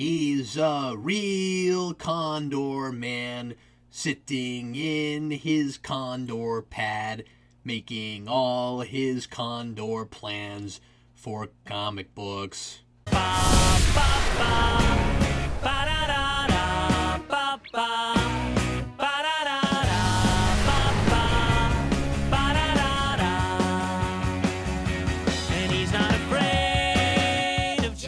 He's a real Condorman, sitting in his condor pad, making all his condor plans for comic books.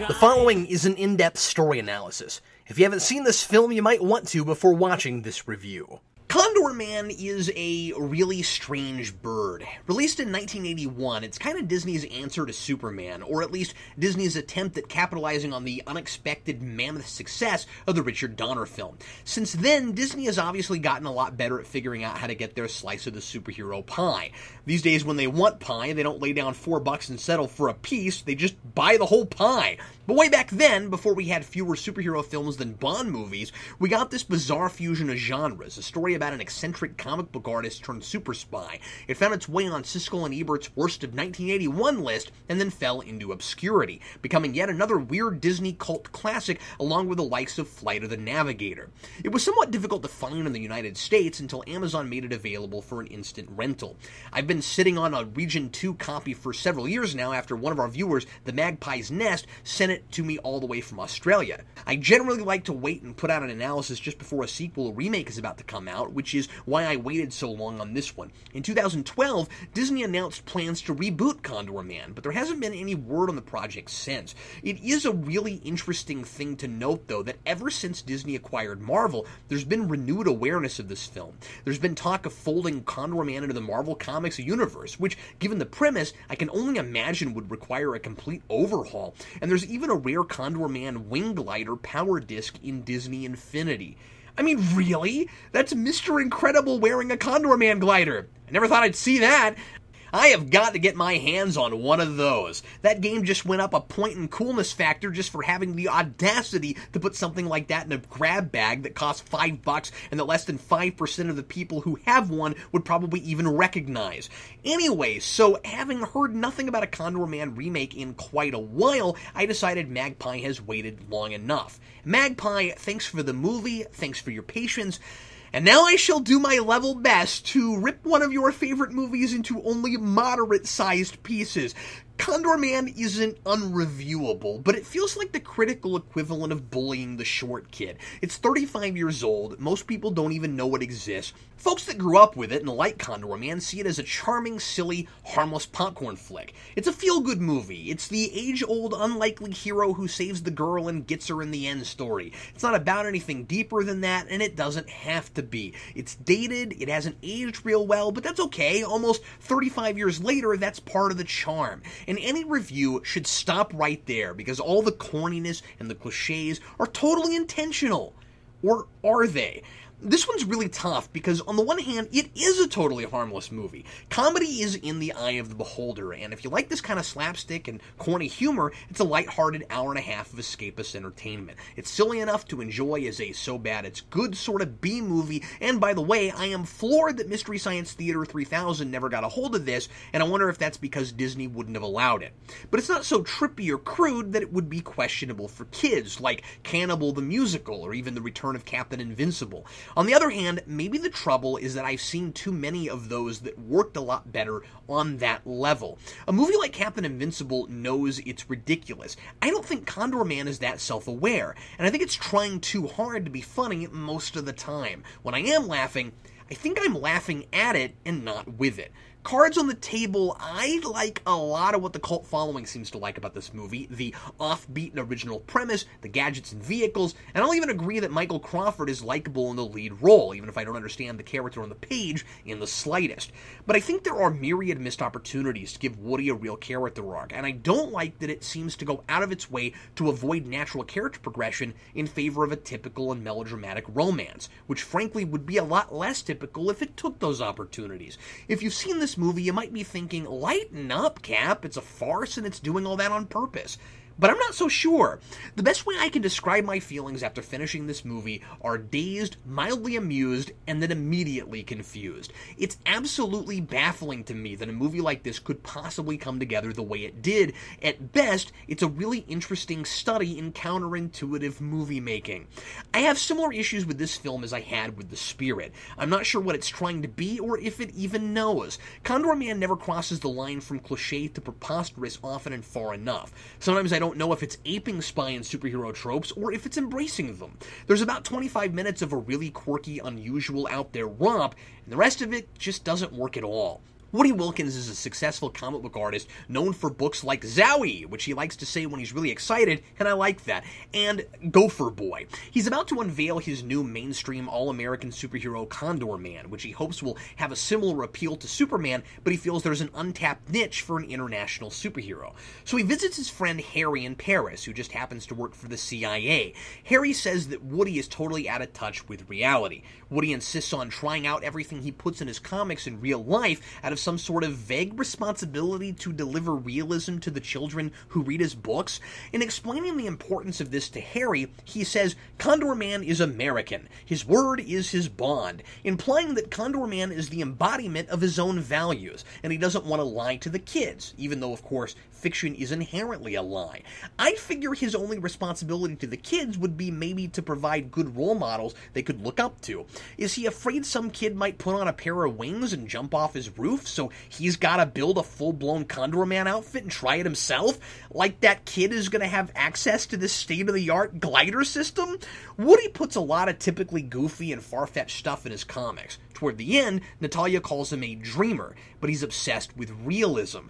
The following is an in-depth story analysis. If you haven't seen this film, you might want to before watching this review. Condorman is a really strange bird. Released in 1981, it's kind of Disney's answer to Superman, or at least Disney's attempt at capitalizing on the unexpected mammoth success of the Richard Donner film. Since then, Disney has obviously gotten a lot better at figuring out how to get their slice of the superhero pie. These days, when they want pie, they don't lay down $4 and settle for a piece, they just buy the whole pie. But way back then, before we had fewer superhero films than Bond movies, we got this bizarre fusion of genres, a story about an eccentric comic book artist turned super spy. It found its way on Siskel and Ebert's Worst of 1981 list, and then fell into obscurity, becoming yet another weird Disney cult classic along with the likes of Flight of the Navigator. It was somewhat difficult to find in the United States until Amazon made it available for an instant rental. I've been sitting on a Region 2 copy for several years now after one of our viewers, The Magpie's Nest, sent it to me all the way from Australia. I generally like to wait and put out an analysis just before a sequel or remake is about to come out, which is why I waited so long on this one. In 2012, Disney announced plans to reboot Condorman, but there hasn't been any word on the project since. It is a really interesting thing to note, though, that ever since Disney acquired Marvel, there's been renewed awareness of this film. There's been talk of folding Condorman into the Marvel Comics universe, which, given the premise, I can only imagine would require a complete overhaul, and there's even a rare Condorman wing glider power disc in Disney Infinity. I mean, really? That's Mr. Incredible wearing a Condorman glider. I never thought I'd see that. I have got to get my hands on one of those. That game just went up a point in coolness factor just for having the audacity to put something like that in a grab bag that costs $5 and that less than 5% of the people who have one would probably even recognize. Anyway, so having heard nothing about a Condorman remake in quite a while, I decided Magpie has waited long enough. Magpie, thanks for the movie, thanks for your patience. And now I shall do my level best to rip one of your favorite movies into only moderate-sized pieces. Condorman isn't unreviewable, but it feels like the critical equivalent of bullying the short kid. It's 35 years old, most people don't even know it exists. Folks that grew up with it and like Condorman see it as a charming, silly, harmless popcorn flick. It's a feel-good movie. It's the age-old, unlikely hero who saves the girl and gets her in the end story. It's not about anything deeper than that, and it doesn't have to be. It's dated, it hasn't aged real well, but that's okay. Almost 35 years later, that's part of the charm. And any review should stop right there, because all the corniness and the cliches are totally intentional. Or are they? This one's really tough because, on the one hand, it is a totally harmless movie. Comedy is in the eye of the beholder, and if you like this kind of slapstick and corny humor, it's a lighthearted hour and a half of escapist entertainment. It's silly enough to enjoy as a so-bad-it's-good sort of B-movie, and by the way, I am floored that Mystery Science Theater 3000 never got a hold of this, and I wonder if that's because Disney wouldn't have allowed it. But it's not so trippy or crude that it would be questionable for kids, like Cannibal the Musical, or even The Return of Captain Invincible. On the other hand, maybe the trouble is that I've seen too many of those that worked a lot better on that level. A movie like Captain Invincible knows it's ridiculous. I don't think Condorman is that self-aware, and I think it's trying too hard to be funny most of the time. When I am laughing, I think I'm laughing at it and not with it. Cards on the table, I like a lot of what the cult following seems to like about this movie. The offbeat and original premise, the gadgets and vehicles, and I'll even agree that Michael Crawford is likable in the lead role, even if I don't understand the character on the page in the slightest. But I think there are myriad missed opportunities to give Woody a real character arc, and I don't like that it seems to go out of its way to avoid natural character progression in favor of a typical and melodramatic romance, which frankly would be a lot less typical if it took those opportunities. If you've seen this movie, you might be thinking, lighten up, Cap, it's a farce and it's doing all that on purpose. But I'm not so sure. The best way I can describe my feelings after finishing this movie are dazed, mildly amused, and then immediately confused. It's absolutely baffling to me that a movie like this could possibly come together the way it did. At best, it's a really interesting study in counterintuitive movie making. I have similar issues with this film as I had with The Spirit. I'm not sure what it's trying to be or if it even knows. Condorman never crosses the line from cliché to preposterous often and far enough. Sometimes I don't know if it's aping spy and superhero tropes or if it's embracing them. There's about 25 minutes of a really quirky, unusual, out there romp, and the rest of it just doesn't work at all. Woody Wilkins is a successful comic book artist known for books like Zowie, which he likes to say when he's really excited, and I like that, and Gopher Boy. He's about to unveil his new mainstream all-American superhero Condorman, which he hopes will have a similar appeal to Superman, but he feels there's an untapped niche for an international superhero. So he visits his friend Harry in Paris, who just happens to work for the CIA. Harry says that Woody is totally out of touch with reality. Woody insists on trying out everything he puts in his comics in real life out of some sort of vague responsibility to deliver realism to the children who read his books. In explaining the importance of this to Harry, he says, Condorman is American. His word is his bond, implying that Condorman is the embodiment of his own values, and he doesn't want to lie to the kids, even though, of course, fiction is inherently a lie. I figure his only responsibility to the kids would be maybe to provide good role models they could look up to. Is he afraid some kid might put on a pair of wings and jump off his roof, so he's got to build a full-blown Condorman outfit and try it himself? Like that kid is going to have access to this state-of-the-art glider system? Woody puts a lot of typically goofy and far-fetched stuff in his comics. Toward the end, Natalia calls him a dreamer, but he's obsessed with realism.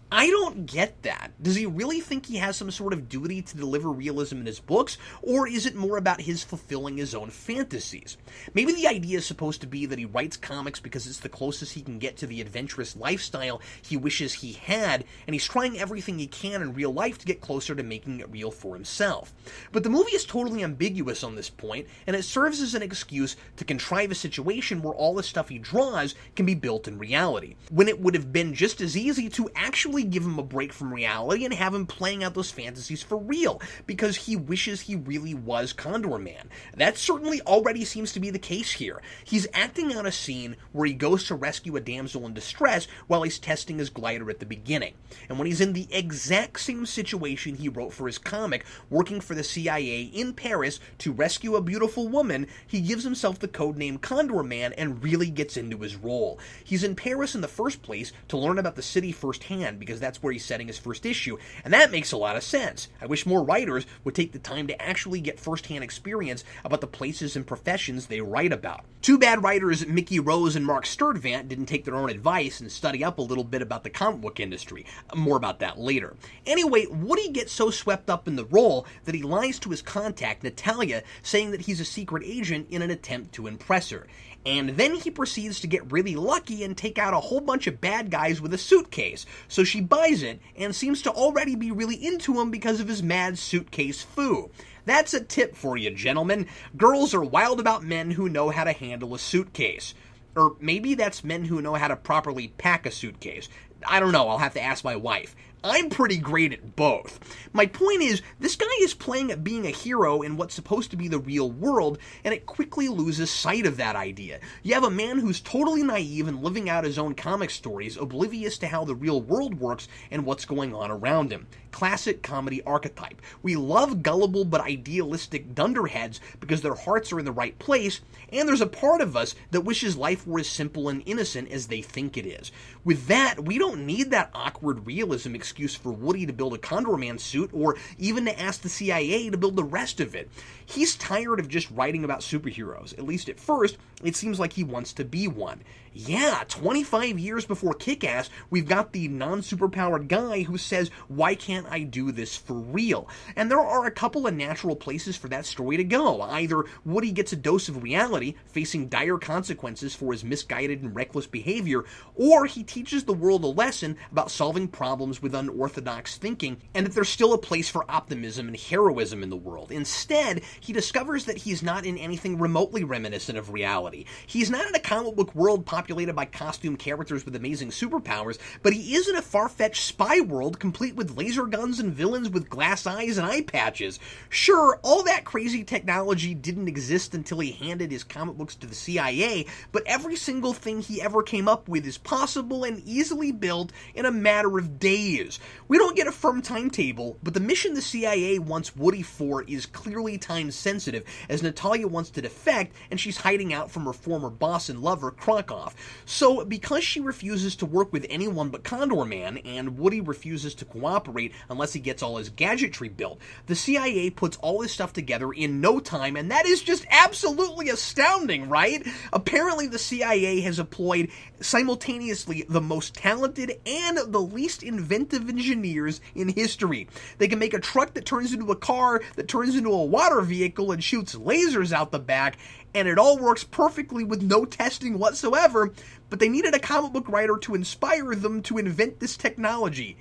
I don't get that. Does he really think he has some sort of duty to deliver realism in his books, or is it more about his fulfilling his own fantasies? Maybe the idea is supposed to be that he writes comics because it's the closest he can get to the adventurous lifestyle he wishes he had, and he's trying everything he can in real life to get closer to making it real for himself. But the movie is totally ambiguous on this point, and it serves as an excuse to contrive a situation where all the stuff he draws can be built in reality, when it would have been just as easy to actually give him a break from reality and have him playing out those fantasies for real, because he wishes he really was Condorman. That certainly already seems to be the case here. He's acting out a scene where he goes to rescue a damsel in distress while he's testing his glider at the beginning. And when he's in the exact same situation he wrote for his comic, working for the CIA in Paris to rescue a beautiful woman, he gives himself the codename Condorman and really gets into his role. He's in Paris in the first place to learn about the city firsthand, because that's where he's setting his first issue, and that makes a lot of sense. I wish more writers would take the time to actually get first-hand experience about the places and professions they write about. Too bad writers Mickey Rose and Mark Sturtevant didn't take their own advice and study up a little bit about the comic book industry. More about that later. Anyway, Woody gets so swept up in the role that he lies to his contact, Natalia, saying that he's a secret agent in an attempt to impress her. And then he proceeds to get really lucky and take out a whole bunch of bad guys with a suitcase. So she buys it and seems to already be really into him because of his mad suitcase foo. That's a tip for you, gentlemen. Girls are wild about men who know how to handle a suitcase. Or maybe that's men who know how to properly pack a suitcase. I don't know, I'll have to ask my wife. I'm pretty great at both. My point is, this guy is playing at being a hero in what's supposed to be the real world, and it quickly loses sight of that idea. You have a man who's totally naive and living out his own comic stories, oblivious to how the real world works and what's going on around him. Classic comedy archetype. We love gullible but idealistic dunderheads because their hearts are in the right place, and there's a part of us that wishes life were as simple and innocent as they think it is. With that, we don't need that awkward realism excuse for Woody to build a Condorman suit, or even to ask the CIA to build the rest of it. He's tired of just writing about superheroes. At least at first, it seems like he wants to be one. Yeah, 25 years before Kick-Ass, we've got the non-superpowered guy who says, why can't I do this for real? And there are a couple of natural places for that story to go. Either Woody gets a dose of reality, facing dire consequences for his misguided and reckless behavior, or he teaches the world a lesson about solving problems with unorthodox thinking, and that there's still a place for optimism and heroism in the world. Instead, he discovers that he's not in anything remotely reminiscent of reality. He's not in a comic book world populated by costume characters with amazing superpowers, but he is in a far-fetched spy world complete with laser guns and villains with glass eyes and eye patches. Sure, all that crazy technology didn't exist until he handed his comic books to the CIA, but every single thing he ever came up with is possible and easily built in a matter of days. We don't get a firm timetable, but the mission the CIA wants Woody for is clearly time-sensitive, as Natalia wants to defect and she's hiding out from her former boss and lover, Krakow. So, because she refuses to work with anyone but Condorman, and Woody refuses to cooperate unless he gets all his gadgetry built, the CIA puts all this stuff together in no time, and that is just absolutely astounding, right? Apparently the CIA has employed simultaneously the most talented and the least inventive engineers in history. They can make a truck that turns into a car, that turns into a water vehicle and shoots lasers out the back, and it all works perfectly with no testing whatsoever, but they needed a comic book writer to inspire them to invent this technology.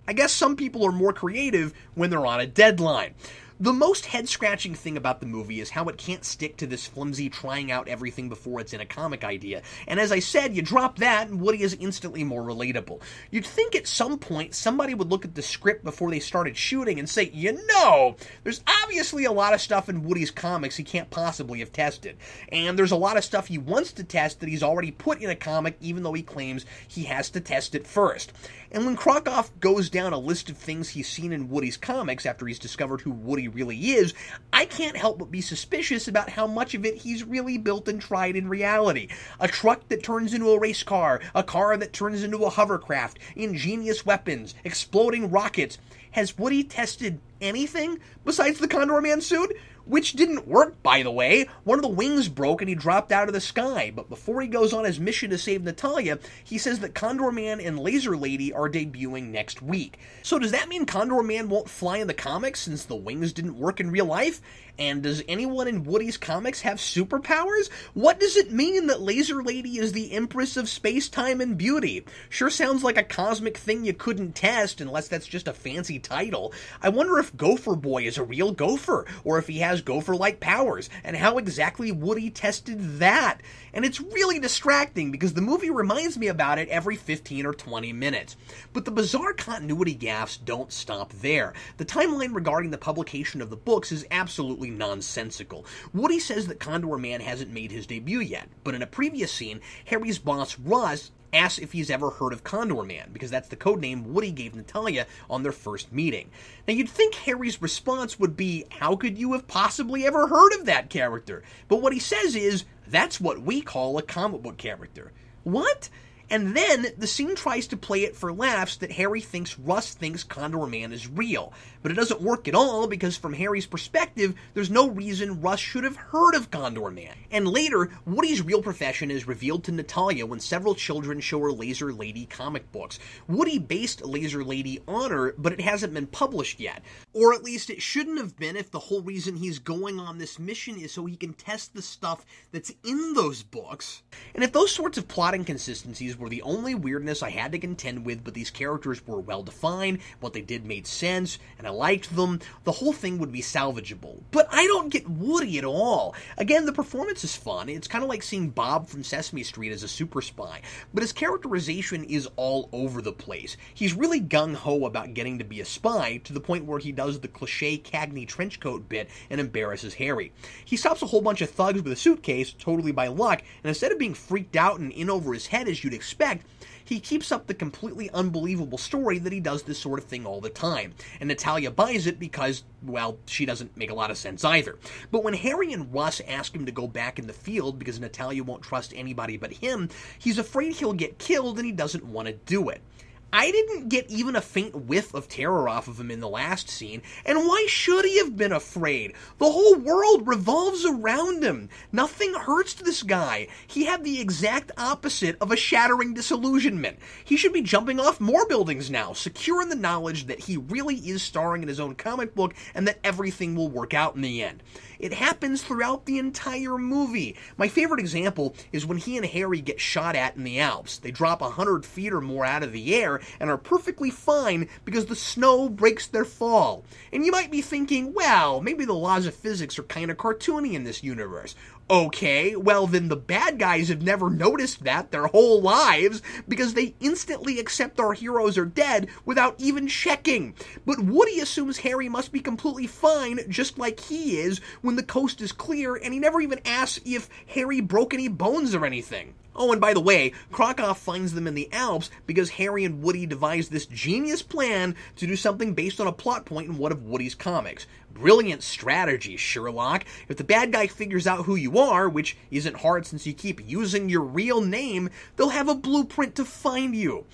I guess some people are more creative when they're on a deadline. The most head-scratching thing about the movie is how it can't stick to this flimsy trying out everything before it's in a comic idea. And as I said, you drop that and Woody is instantly more relatable. You'd think at some point somebody would look at the script before they started shooting and say, there's obviously a lot of stuff in Woody's comics he can't possibly have tested. And there's a lot of stuff he wants to test that he's already put in a comic even though he claims he has to test it first. And when Krakow goes down a list of things he's seen in Woody's comics after he's discovered who Woody really is, I can't help but be suspicious about how much of it he's really built and tried in reality. A truck that turns into a race car, a car that turns into a hovercraft, ingenious weapons, exploding rockets. Has Woody tested anything besides the Condorman suit? Which didn't work, by the way. One of the wings broke and he dropped out of the sky. But before he goes on his mission to save Natalia, he says that Condorman and Laser Lady are debuting next week. So does that mean Condorman won't fly in the comics since the wings didn't work in real life? And does anyone in Woody's comics have superpowers? What does it mean that Laser Lady is the Empress of Space, Time, and Beauty? Sure sounds like a cosmic thing you couldn't test, unless that's just a fancy title. I wonder if Gopher Boy is a real gopher, or if he has gopher-like powers, and how exactly Woody tested that. And it's really distracting, because the movie reminds me about it every 15 or 20 minutes. But the bizarre continuity gaffes don't stop there. The timeline regarding the publication of the books is absolutely nonsensical. Woody says that Condorman hasn't made his debut yet, but in a previous scene, Harry's boss, Russ, asks if he's ever heard of Condorman, because that's the codename Woody gave Natalia on their first meeting. Now, you'd think Harry's response would be, how could you have possibly ever heard of that character? But what he says is, that's what we call a comic book character. What? And then the scene tries to play it for laughs that Harry thinks Russ thinks Condorman is real. But it doesn't work at all because from Harry's perspective, there's no reason Russ should have heard of Condorman. And later, Woody's real profession is revealed to Natalia when several children show her Laser Lady comic books. Woody based Laser Lady on her, but it hasn't been published yet. Or at least it shouldn't have been if the whole reason he's going on this mission is so he can test the stuff that's in those books. And if those sorts of plot inconsistencies were the only weirdness I had to contend with, but these characters were well defined, what they did made sense, and I liked them, the whole thing would be salvageable. But I don't get Woody at all. Again, the performance is fun. It's kind of like seeing Bob from Sesame Street as a super spy, but his characterization is all over the place. He's really gung-ho about getting to be a spy, to the point where he does the cliche Cagney trenchcoat bit and embarrasses Harry. He stops a whole bunch of thugs with a suitcase, totally by luck, and instead of being freaked out and in over his head as you'd expect, he keeps up the completely unbelievable story that he does this sort of thing all the time. And Natalia buys it because, well, she doesn't make a lot of sense either. But when Harry and Russ ask him to go back in the field because Natalia won't trust anybody but him, he's afraid he'll get killed and he doesn't want to do it. I didn't get even a faint whiff of terror off of him in the last scene, and why should he have been afraid? The whole world revolves around him. Nothing hurts this guy. He had the exact opposite of a shattering disillusionment. He should be jumping off more buildings now, secure in the knowledge that he really is starring in his own comic book and that everything will work out in the end. It happens throughout the entire movie. My favorite example is when he and Harry get shot at in the Alps. They drop 100 feet or more out of the air and are perfectly fine because the snow breaks their fall. And you might be thinking, well, maybe the laws of physics are kind of cartoony in this universe. Okay, well then the bad guys have never noticed that their whole lives because they instantly accept our heroes are dead without even checking. But Woody assumes Harry must be completely fine just like he is when the coast is clear, and he never even asks if Harry broke any bones or anything. Oh, and by the way, Krakow finds them in the Alps because Harry and Woody devised this genius plan to do something based on a plot point in one of Woody's comics. Brilliant strategy, Sherlock. If the bad guy figures out who you are, which isn't hard since you keep using your real name, they'll have a blueprint to find you.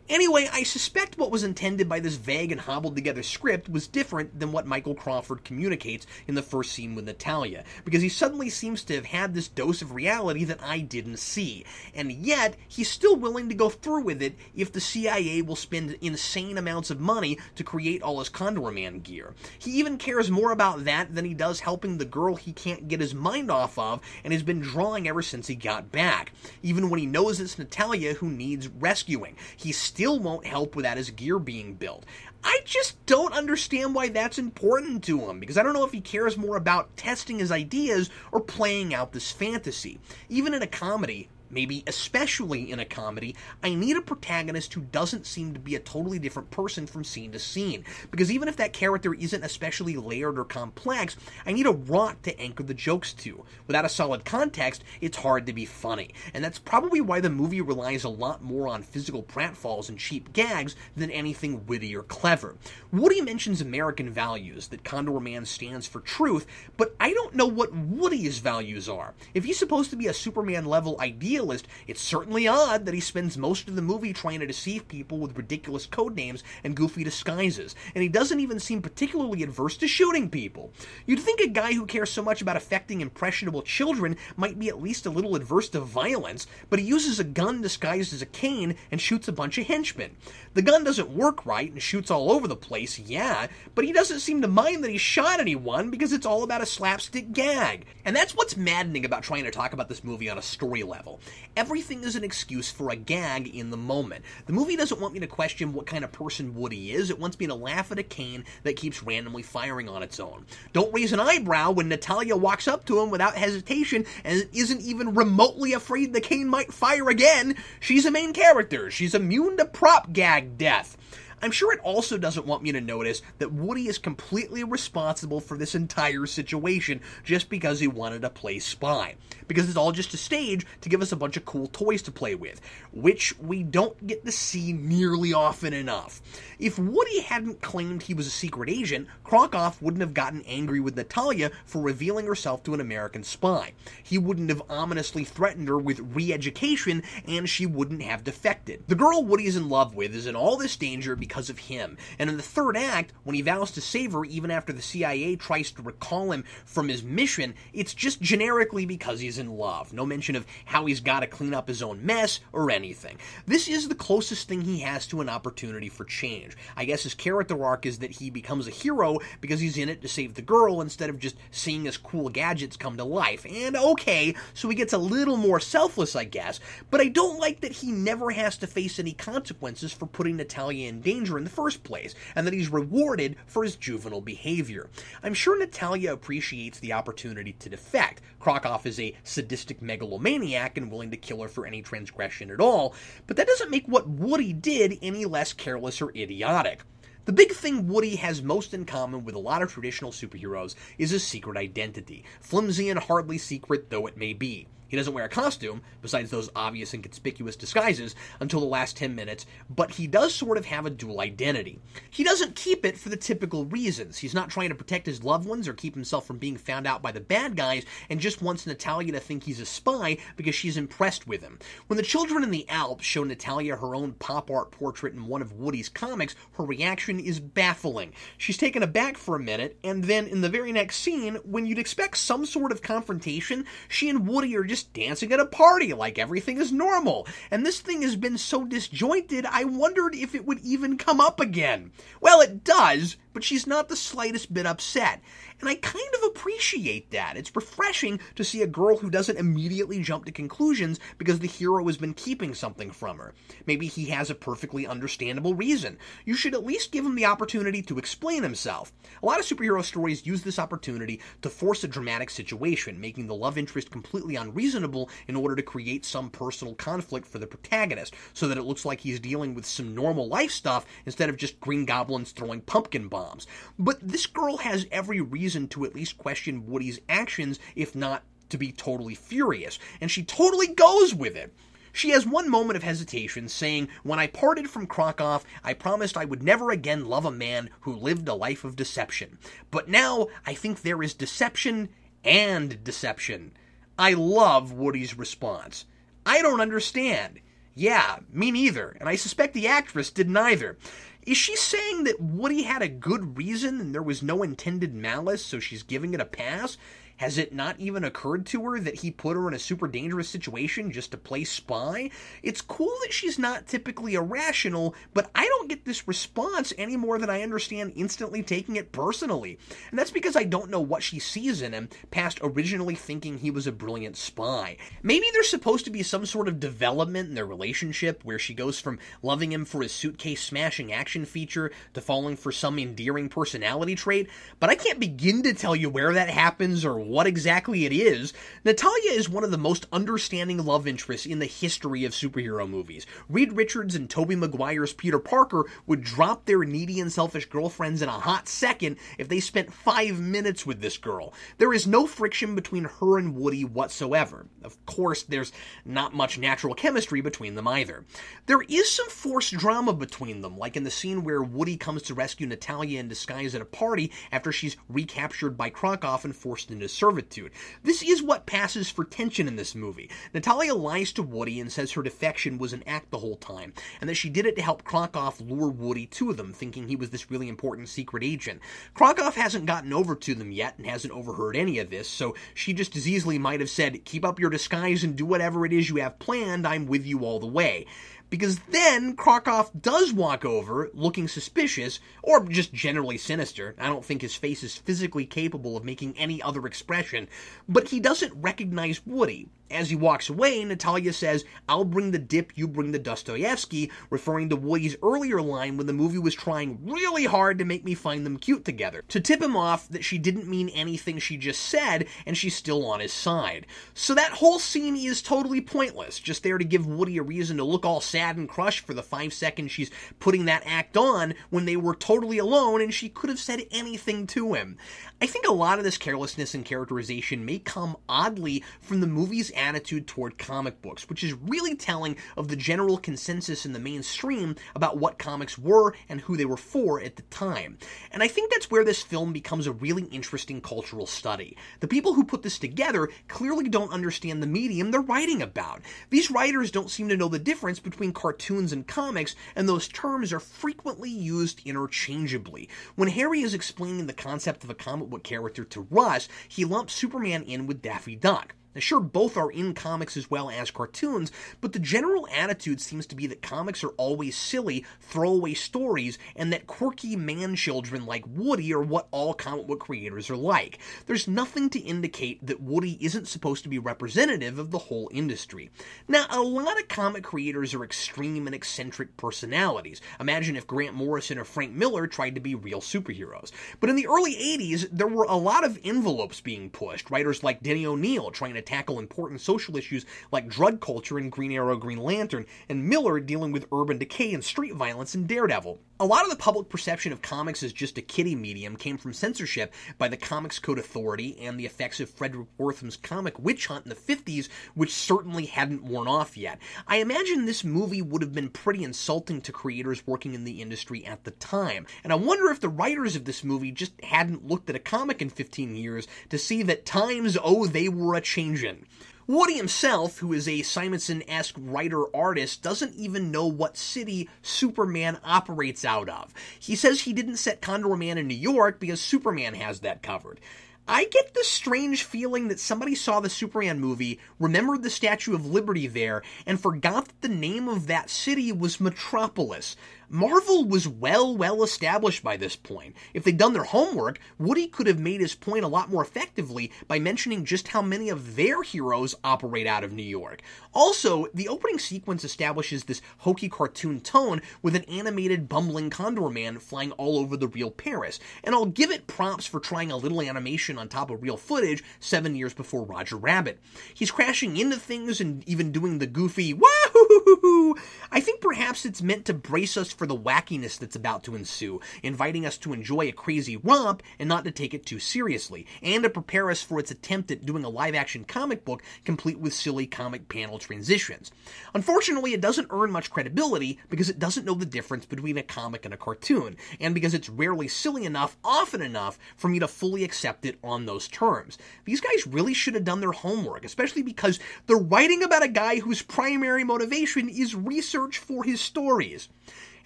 Anyway, I suspect what was intended by this vague and hobbled-together script was different than what Michael Crawford communicates in the first scene with Natalia, because he suddenly seems to have had this dose of reality that I didn't see, and yet he's still willing to go through with it if the CIA will spend insane amounts of money to create all his Condorman gear. He even cares more about that than he does helping the girl he can't get his mind off of and has been drawing ever since he got back, even when he knows it's Natalia who needs rescuing. He still won't help without his gear being built. I just don't understand why that's important to him, because I don't know if he cares more about testing his ideas or playing out this fantasy. Even in a comedy, maybe especially in a comedy, I need a protagonist who doesn't seem to be a totally different person from scene to scene, because even if that character isn't especially layered or complex, I need a rot to anchor the jokes to. Without a solid context, it's hard to be funny, and that's probably why the movie relies a lot more on physical pratfalls and cheap gags than anything witty or clever. Woody mentions American values, that Condorman stands for truth, but I don't know what Woody's values are. If he's supposed to be a Superman-level idealist, it's certainly odd that he spends most of the movie trying to deceive people with ridiculous codenames and goofy disguises, and he doesn't even seem particularly adverse to shooting people. You'd think a guy who cares so much about affecting impressionable children might be at least a little adverse to violence, but he uses a gun disguised as a cane and shoots a bunch of henchmen. The gun doesn't work right and shoots all over the place, yeah, but he doesn't seem to mind that he shot anyone because it's all about a slapstick gag. And that's what's maddening about trying to talk about this movie on a story level. Everything is an excuse for a gag in the moment. The movie doesn't want me to question what kind of person Woody is. It wants me to laugh at a cane that keeps randomly firing on its own. Don't raise an eyebrow when Natalia walks up to him without hesitation and isn't even remotely afraid the cane might fire again. She's a main character. She's immune to prop gag death. I'm sure it also doesn't want me to notice that Woody is completely responsible for this entire situation just because he wanted to play spy. Because it's all just a stage to give us a bunch of cool toys to play with, which we don't get to see nearly often enough. If Woody hadn't claimed he was a secret agent, Krakow wouldn't have gotten angry with Natalia for revealing herself to an American spy. He wouldn't have ominously threatened her with re-education, and she wouldn't have defected. The girl Woody is in love with is in all this danger because of him, and in the third act, when he vows to save her even after the CIA tries to recall him from his mission, it's just generically because he's in love. No mention of how he's got to clean up his own mess or anything. This is the closest thing he has to an opportunity for change. I guess his character arc is that he becomes a hero because he's in it to save the girl instead of just seeing his cool gadgets come to life. And okay, so he gets a little more selfless, I guess, but I don't like that he never has to face any consequences for putting Natalia in danger in the first place, and that he's rewarded for his juvenile behavior. I'm sure Natalia appreciates the opportunity to defect. Krakow is a sadistic megalomaniac and willing to kill her for any transgression at all, but that doesn't make what Woody did any less careless or idiotic. The big thing Woody has most in common with a lot of traditional superheroes is his secret identity, flimsy and hardly secret though it may be. He doesn't wear a costume, besides those obvious and conspicuous disguises, until the last 10 minutes, but he does sort of have a dual identity. He doesn't keep it for the typical reasons. He's not trying to protect his loved ones or keep himself from being found out by the bad guys, and just wants Natalia to think he's a spy because she's impressed with him. When the children in the Alps show Natalia her own pop art portrait in one of Woody's comics, her reaction is baffling. She's taken aback for a minute, and then in the very next scene, when you'd expect some sort of confrontation, she and Woody are just dancing at a party like everything is normal. And this thing has been so disjointed, I wondered if it would even come up again. Well, it does, but she's not the slightest bit upset. And I kind of appreciate that. It's refreshing to see a girl who doesn't immediately jump to conclusions because the hero has been keeping something from her. Maybe he has a perfectly understandable reason. You should at least give him the opportunity to explain himself. A lot of superhero stories use this opportunity to force a dramatic situation, making the love interest completely unreasonable in order to create some personal conflict for the protagonist, so that it looks like he's dealing with some normal life stuff instead of just Green Goblins throwing pumpkin bombs. But this girl has every reason to at least question Woody's actions, if not to be totally furious, and she totally goes with it. She has one moment of hesitation, saying, "When I parted from Krakow, I promised I would never again love a man who lived a life of deception. But now I think there is deception and deception." I love Woody's response. I don't understand. Yeah, me neither, and I suspect the actress didn't either. Is she saying that Woody had a good reason and there was no intended malice, so she's giving it a pass? Has it not even occurred to her that he put her in a super dangerous situation just to play spy? It's cool that she's not typically irrational, but I don't get this response any more than I understand instantly taking it personally. And that's because I don't know what she sees in him past originally thinking he was a brilliant spy. Maybe there's supposed to be some sort of development in their relationship where she goes from loving him for his suitcase-smashing action feature to falling for some endearing personality trait, but I can't begin to tell you where that happens or what exactly it is. Natalia is one of the most understanding love interests in the history of superhero movies. Reed Richards and Tobey Maguire's Peter Parker would drop their needy and selfish girlfriends in a hot second if they spent 5 minutes with this girl. There is no friction between her and Woody whatsoever. Of course, there's not much natural chemistry between them either. There is some forced drama between them, like in the scene where Woody comes to rescue Natalia in disguise at a party after she's recaptured by Krakow and forced into servitude. This is what passes for tension in this movie. Natalia lies to Woody and says her defection was an act the whole time, and that she did it to help Krakow lure Woody to them, thinking he was this really important secret agent. Krakow hasn't gotten over to them yet and hasn't overheard any of this, so she just as easily might have said, "Keep up your disguise and do whatever it is you have planned, I'm with you all the way." Because then Krakow does walk over, looking suspicious, or just generally sinister. I don't think his face is physically capable of making any other expression, but he doesn't recognize Woody. As he walks away, Natalia says, "I'll bring the dip, you bring the Dostoevsky," referring to Woody's earlier line when the movie was trying really hard to make me find them cute together, to tip him off that she didn't mean anything she just said, and she's still on his side. So that whole scene is totally pointless, just there to give Woody a reason to look all sad and crushed for the 5 seconds she's putting that act on when they were totally alone and she could have said anything to him. I think a lot of this carelessness and characterization may come oddly from the movie's attitude toward comic books, which is really telling of the general consensus in the mainstream about what comics were and who they were for at the time. And I think that's where this film becomes a really interesting cultural study. The people who put this together clearly don't understand the medium they're writing about. These writers don't seem to know the difference between cartoons and comics, and those terms are frequently used interchangeably. When Harry is explaining the concept of a comic book character to Russ, he lumps Superman in with Daffy Duck. Now, sure, both are in comics as well as cartoons, but the general attitude seems to be that comics are always silly, throwaway stories, and that quirky man-children like Woody are what all comic book creators are like. There's nothing to indicate that Woody isn't supposed to be representative of the whole industry. Now, a lot of comic creators are extreme and eccentric personalities. Imagine if Grant Morrison or Frank Miller tried to be real superheroes. But in the early 80s, there were a lot of envelopes being pushed. Writers like Denny O'Neil trying to tackle important social issues like drug culture in Green Arrow, Green Lantern, and Miller dealing with urban decay and street violence in Daredevil. A A lot of the public perception of comics as just a kiddie medium came from censorship by the Comics Code Authority and the effects of Frederick Wortham's comic witch hunt in the 50s, which certainly hadn't worn off yet. I imagine this movie would have been pretty insulting to creators working in the industry at the time, and I wonder if the writers of this movie just hadn't looked at a comic in 15 years to see that times, oh, they were a-changin'. Woody himself, who is a Simonson-esque writer-artist, doesn't even know what city Superman operates out of. He says he didn't set Condorman in New York because Superman has that covered. I get the strange feeling that somebody saw the Superman movie, remembered the Statue of Liberty there, and forgot that the name of that city was Metropolis. Marvel was well established by this point. If they'd done their homework, Woody could have made his point a lot more effectively by mentioning just how many of their heroes operate out of New York. Also, the opening sequence establishes this hokey cartoon tone with an animated bumbling Condorman flying all over the real Paris, and I'll give it props for trying a little animation on top of real footage 7 years before Roger Rabbit. He's crashing into things and even doing the goofy wahoo. I think perhaps it's meant to brace us for the wackiness that's about to ensue, inviting us to enjoy a crazy romp and not to take it too seriously, and to prepare us for its attempt at doing a live-action comic book complete with silly comic panel transitions. Unfortunately, it doesn't earn much credibility because it doesn't know the difference between a comic and a cartoon, and because it's rarely silly enough, often enough, for me to fully accept it on those terms. These guys really should have done their homework, especially because they're writing about a guy whose primary motivation is research for his stories.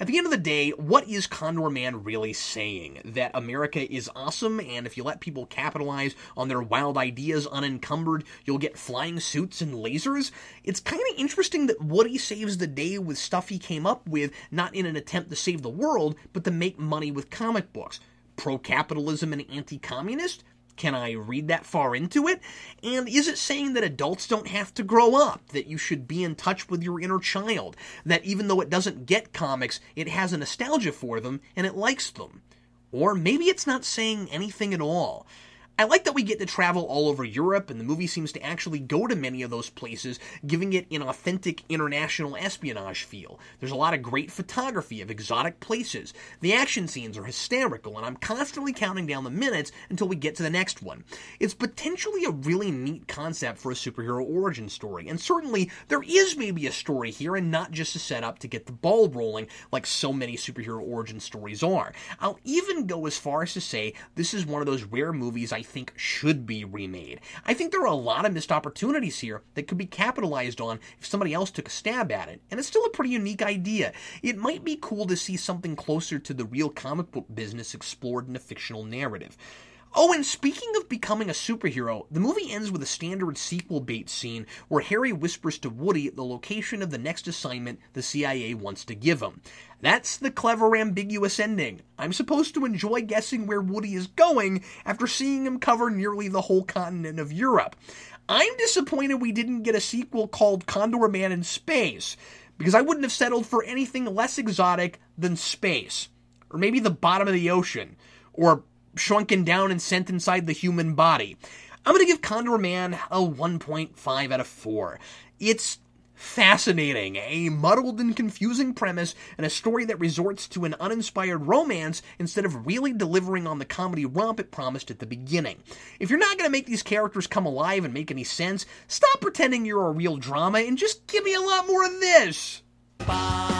At the end of the day, what is Condorman really saying? That America is awesome, and if you let people capitalize on their wild ideas unencumbered, you'll get flying suits and lasers? It's kind of interesting that Woody saves the day with stuff he came up with, not in an attempt to save the world, but to make money with comic books. Pro-capitalism and anti-communist? Can I read that far into it? And is it saying that adults don't have to grow up, that you should be in touch with your inner child, that even though it doesn't get comics, it has a nostalgia for them and it likes them? Or maybe it's not saying anything at all. I like that we get to travel all over Europe, and the movie seems to actually go to many of those places, giving it an authentic international espionage feel. There's a lot of great photography of exotic places. The action scenes are hysterical, and I'm constantly counting down the minutes until we get to the next one. It's potentially a really neat concept for a superhero origin story, and certainly there is maybe a story here and not just a setup to get the ball rolling like so many superhero origin stories are. I'll even go as far as to say this is one of those rare movies I think should be remade. I think there are a lot of missed opportunities here that could be capitalized on if somebody else took a stab at it, and it's still a pretty unique idea. It might be cool to see something closer to the real comic book business explored in a fictional narrative. Oh, and speaking of becoming a superhero, the movie ends with a standard sequel bait scene where Harry whispers to Woody the location of the next assignment the CIA wants to give him. That's the clever, ambiguous ending. I'm supposed to enjoy guessing where Woody is going after seeing him cover nearly the whole continent of Europe. I'm disappointed we didn't get a sequel called Condorman in Space, because I wouldn't have settled for anything less exotic than space. Or maybe the bottom of the ocean. Or shrunken down and sent inside the human body. I'm going to give Condorman a 1.5 out of 4. It's fascinating, a muddled and confusing premise, and a story that resorts to an uninspired romance instead of really delivering on the comedy romp it promised at the beginning. If you're not going to make these characters come alive and make any sense, stop pretending you're a real drama and just give me a lot more of this. Bye.